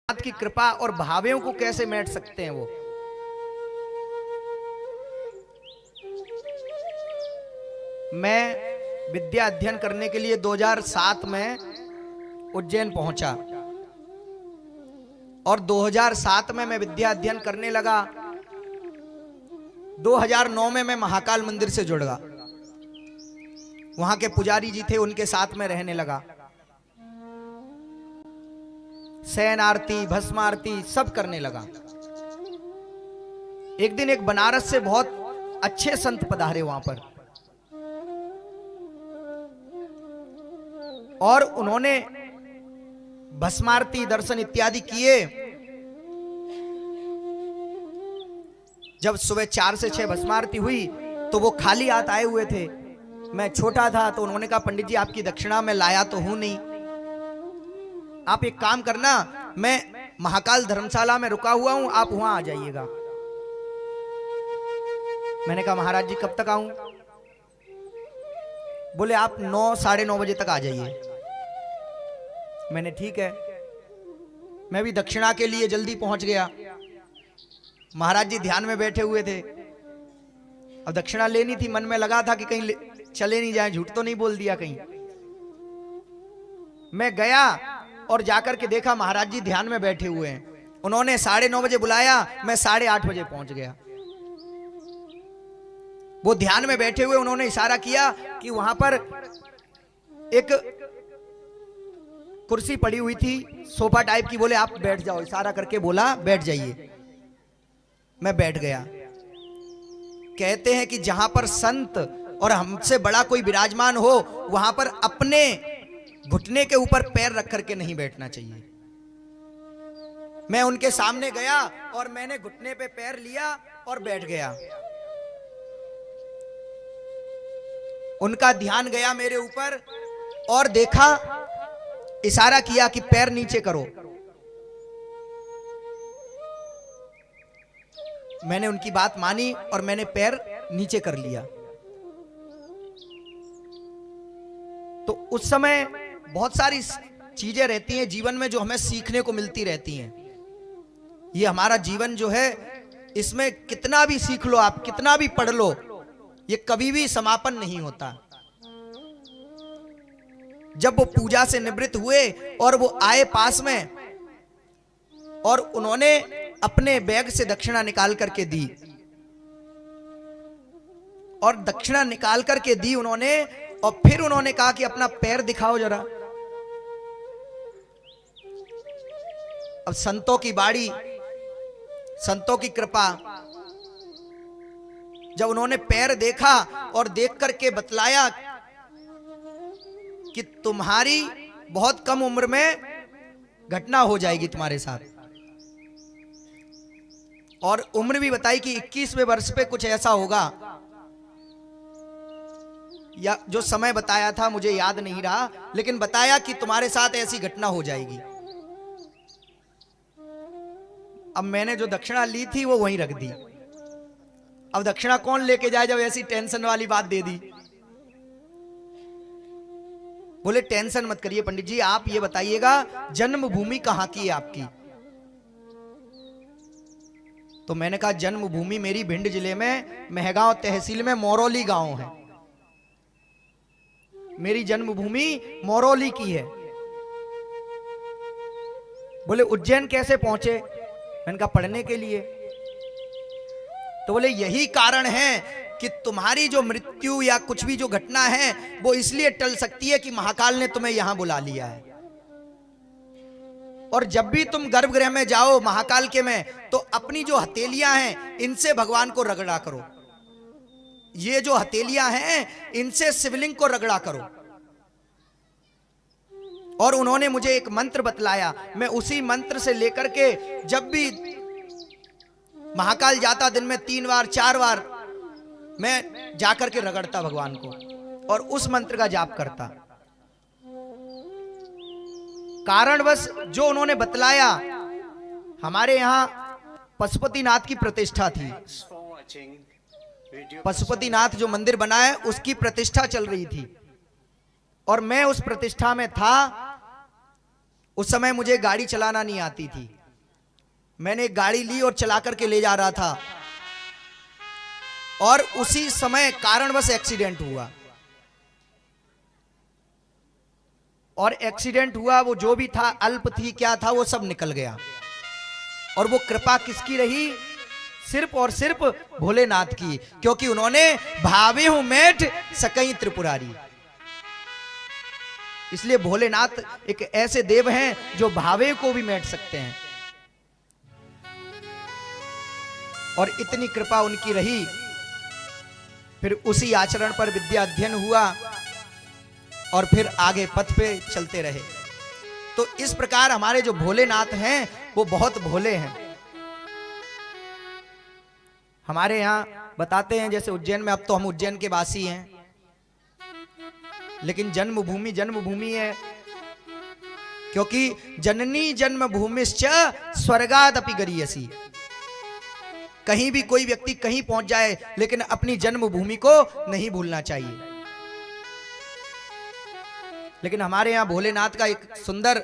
भोलेनाथ की कृपा और भावों को कैसे मेट सकते हैं वो। मैं विद्या अध्ययन करने के लिए 2007 में उज्जैन पहुंचा और 2007 में मैं विद्या अध्ययन करने लगा। 2009 में मैं महाकाल मंदिर से जुड़ गया। वहां के पुजारी जी थे, उनके साथ में रहने लगा। शयन आरती, भस्म आरती सब करने लगा। एक दिन एक बनारस से बहुत अच्छे संत पधारे वहां पर और उन्होंने भस्मारती, दर्शन इत्यादि किए। जब सुबह 4 से 6 भस्मारती हुई तो वो खाली हाथ आए हुए थे। मैं छोटा था तो उन्होंने कहा, पंडित जी आपकी दक्षिणा मैं लाया तो हूं नहीं, आप एक काम करना, मैं महाकाल धर्मशाला में रुका हुआ हूं, आप वहां आ जाइएगा। मैंने कहा महाराज जी कब तक आऊं? बोले आप 9, साढ़े 9 बजे तक आ जाइए। मैंने ठीक है। मैं भी दक्षिणा के लिए जल्दी पहुंच गया। महाराज जी ध्यान में बैठे हुए थे। अब दक्षिणा लेनी थी, मन में लगा था कि कहीं चले नहीं जाए, झूठ तो नहीं बोल दिया कहीं। मैं गया और जाकर के देखा महाराज जी ध्यान में बैठे हुए हैं। उन्होंने 9:30 बजे बुलाया, मैं 8:30 बजे पहुंच गया। वो ध्यान में बैठे हुए, उन्होंने इशारा किया कि वहां पर एक कुर्सी पड़ी हुई थी, सोफा टाइप की, बोले आप बैठ जाओ, इशारा करके बोला बैठ जाइए। मैं बैठ गया। कहते हैं कि जहां पर संत और हमसे बड़ा कोई विराजमान हो वहां पर अपने घुटने के ऊपर पैर रख करके नहीं बैठना चाहिए। मैं उनके सामने गया और मैंने घुटने पे पैर लिया और बैठ गया। उनका ध्यान गया मेरे ऊपर और देखा, इशारा किया कि पैर नीचे करो। मैंने उनकी बात मानी और मैंने पैर नीचे कर लिया। तो उस समय बहुत सारी चीजें रहती हैं जीवन में जो हमें सीखने को मिलती रहती हैं। ये हमारा जीवन जो है, इसमें कितना भी सीख लो आप, कितना भी पढ़ लो, ये कभी भी समापन नहीं होता। जब वो पूजा से निवृत्त हुए और वो आए पास में और उन्होंने अपने बैग से दक्षिणा निकाल करके दी और दक्षिणा निकाल करके दी उन्होंने, और फिर उन्होंने कहा कि अपना पैर दिखाओ जरा। अब संतों की बाड़ी, संतों की कृपा, जब उन्होंने पैर देखा और देख करके बतलाया कि तुम्हारी बहुत कम उम्र में घटना हो जाएगी तुम्हारे साथ, और उम्र भी बताई कि 21वें वर्ष पे कुछ ऐसा होगा, या जो समय बताया था मुझे याद नहीं रहा, लेकिन बताया कि तुम्हारे साथ ऐसी घटना हो जाएगी। अब मैंने जो दक्षिणा ली थी वो वहीं रख दी। अब दक्षिणा कौन लेके जाए जब ऐसी टेंशन वाली बात दे दी। बोले टेंशन मत करिए पंडित जी, आप ये बताइएगा जन्मभूमि कहां की है आपकी? तो मैंने कहा जन्मभूमि मेरी भिंड जिले में मेहगांव तहसील में मोरौली गांव है। मेरी जन्मभूमि मोरौली की है। बोले उज्जैन कैसे पहुंचे? मैंने कहा पढ़ने के लिए। तो बोले यही कारण है कि तुम्हारी जो मृत्यु या कुछ भी जो घटना है वो इसलिए टल सकती है कि महाकाल ने तुम्हें यहां बुला लिया है। और जब भी तुम गर्भगृह में जाओ महाकाल के में, तो अपनी जो हथेलियां हैं इनसे भगवान को रगड़ा करो। ये जो हथेलियां हैं इनसे शिवलिंग को रगड़ा करो। और उन्होंने मुझे एक मंत्र बतलाया, मैं उसी मंत्र से लेकर के जब भी महाकाल जाता दिन में 3 बार 4 बार मैं जाकर के रगड़ता भगवान को और उस मंत्र का जाप करता। कारणवश जो उन्होंने बतलाया, हमारे यहां पशुपतिनाथ की प्रतिष्ठा थी। पशुपतिनाथ जो मंदिर बना है उसकी प्रतिष्ठा चल रही थी और मैं उस प्रतिष्ठा में था। उस समय मुझे गाड़ी चलाना नहीं आती थी। मैंने एक गाड़ी ली और चला करके ले जा रहा था और उसी समय कारणवश एक्सीडेंट हुआ। और एक्सीडेंट हुआ, वो जो भी था, अल्प थी क्या था, वो सब निकल गया। और वो कृपा किसकी रही? सिर्फ और सिर्फ भोलेनाथ की, क्योंकि उन्होंने भावे हूं मेट सकई त्रिपुरारी। इसलिए भोलेनाथ एक ऐसे देव हैं जो भावे को भी मेट सकते हैं। और इतनी कृपा उनकी रही, फिर उसी आचरण पर विद्या अध्ययन हुआ और फिर आगे पथ पे चलते रहे। तो इस प्रकार हमारे जो भोलेनाथ हैं वो बहुत भोले हैं। हमारे यहाँ बताते हैं, जैसे उज्जैन में, अब तो हम उज्जैन के वासी हैं, लेकिन जन्मभूमि जन्मभूमि है, क्योंकि जननी जन्मभूमिश्च स्वर्गादपि गरीयसी। कहीं भी कोई व्यक्ति कहीं पहुंच जाए, लेकिन अपनी जन्मभूमि को नहीं भूलना चाहिए। लेकिन हमारे यहां भोलेनाथ का एक सुंदर